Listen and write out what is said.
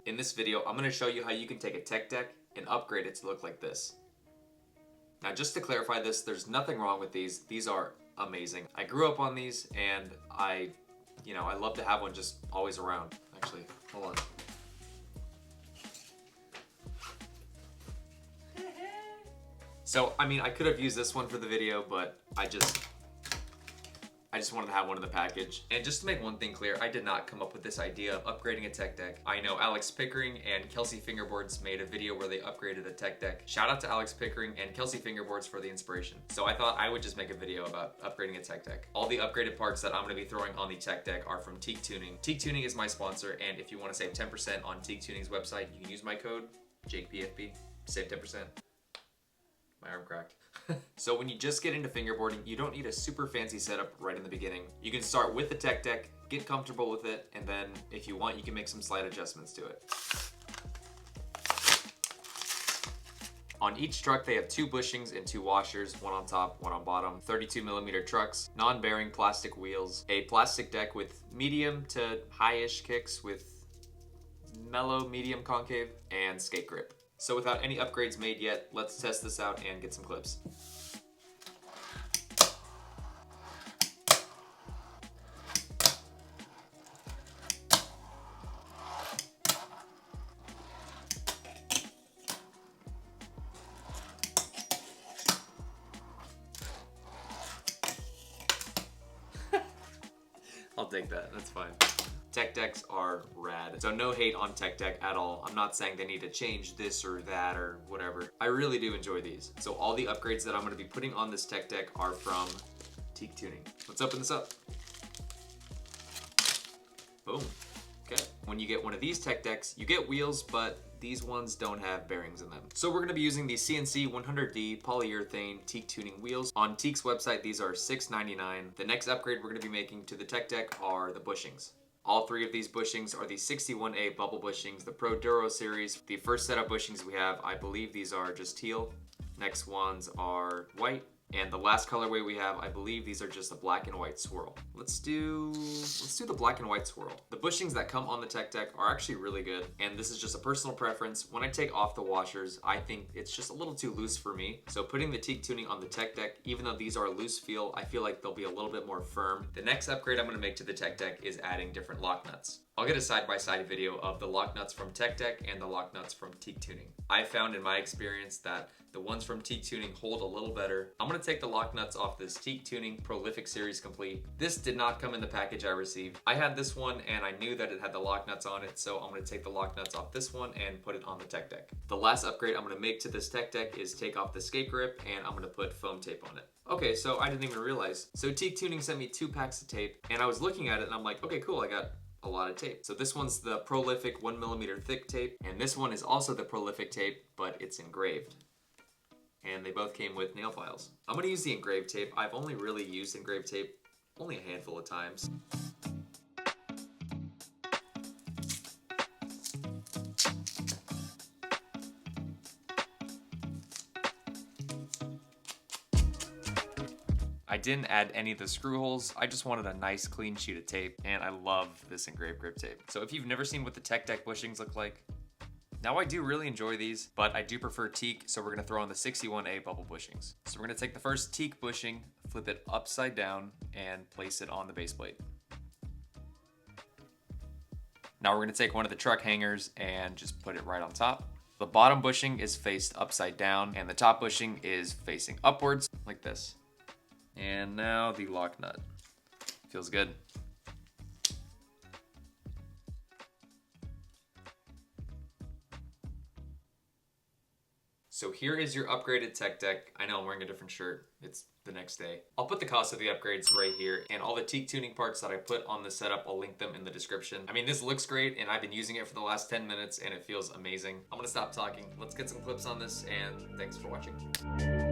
In this video, I'm going to show you how you can take a tech deck and upgrade it to look like this. Now just to clarify this, there's nothing wrong with these. These are amazing. I grew up on these and I love to have one just always around. Actually, hold on. So, I mean, I could have used this one for the video, but I just wanted to have one in the package. And just to make one thing clear, I did not come up with this idea of upgrading a tech deck. I know Alex Pickering and Kelsey Fingerboards made a video where they upgraded a tech deck. Shout out to Alex Pickering and Kelsey Fingerboards for the inspiration. So I thought I would just make a video about upgrading a tech deck. All the upgraded parts that I'm gonna be throwing on the tech deck are from Teak Tuning. Teak Tuning is my sponsor, and if you wanna save 10% on Teak Tuning's website, you can use my code, Jakepfb, save 10%. My arm cracked. So when you just get into fingerboarding, you don't need a super fancy setup right in the beginning. You can start with the tech deck, get comfortable with it, and then if you want, you can make some slight adjustments to it. On each truck, they have 2 bushings and 2 washers, one on top, one on bottom, 32mm trucks, non-bearing plastic wheels, a plastic deck with medium to high-ish kicks with mellow medium concave, and skate grip. So without any upgrades made yet, let's test this out and get some clips. I'll take that, that's fine. Tech decks are rad. So no hate on tech deck at all. I'm not saying they need to change this or that or whatever. I really do enjoy these. So all the upgrades that I'm gonna be putting on this tech deck are from Teak Tuning. Let's open this up. Boom. Okay. When you get one of these tech decks, you get wheels, but these ones don't have bearings in them. So we're gonna be using the CNC 100D polyurethane Teak Tuning wheels. On Teak's website, these are $6.99. The next upgrade we're gonna be making to the tech deck are the bushings. All 3 of these bushings are the 61A bubble bushings, the Pro Duro series. The first set of bushings we have, I believe these are just teal. Next ones are white. And the last colorway we have, I believe these are just a black and white swirl. Let's do the black and white swirl. The bushings that come on the tech deck are actually really good, and this is just a personal preference. When I take off the washers, I think it's just a little too loose for me. So putting the Teak Tuning on the tech deck, even though these are a loose feel, I feel like they'll be a little bit more firm. The next upgrade I'm gonna make to the tech deck is adding different lock nuts. I'll get a side-by-side video of the lock nuts from Tech Deck and the lock nuts from Teak Tuning. I found in my experience that the ones from Teak Tuning hold a little better. I'm gonna take the lock nuts off this Teak Tuning Prolific Series Complete. This did not come in the package I received. I had this one and I knew that it had the lock nuts on it, so I'm gonna take the lock nuts off this one and put it on the tech deck. The last upgrade I'm gonna make to this tech deck is take off the skate grip and I'm gonna put foam tape on it. Okay, so I didn't even realize. So Teak Tuning sent me 2 packs of tape and I was looking at it and I'm like, okay, cool, I got a lot of tape. So this one's the Prolific 1mm thick tape, and this one is also the Prolific tape, but it's engraved. And they both came with nail files. I'm gonna use the engraved tape. I've only really used engraved tape only a handful of times. I didn't add any of the screw holes. I just wanted a nice clean sheet of tape, and I love this engraved grip tape. So if you've never seen what the tech deck bushings look like, now I do really enjoy these, but I do prefer Teak, so we're gonna throw on the 61A bubble bushings. So we're gonna take the first Teak bushing, flip it upside down, and place it on the base plate. Now we're gonna take one of the truck hangers and just put it right on top. The bottom bushing is faced upside down, and the top bushing is facing upwards, like this. And now the lock nut. Feels good. So here is your upgraded tech deck. I know I'm wearing a different shirt. It's the next day. I'll put the cost of the upgrades right here, and all the Teak Tuning parts that I put on the setup, I'll link them in the description. I mean, this looks great, and I've been using it for the last 10 minutes, and it feels amazing. I'm gonna stop talking. Let's get some clips on this, and thanks for watching.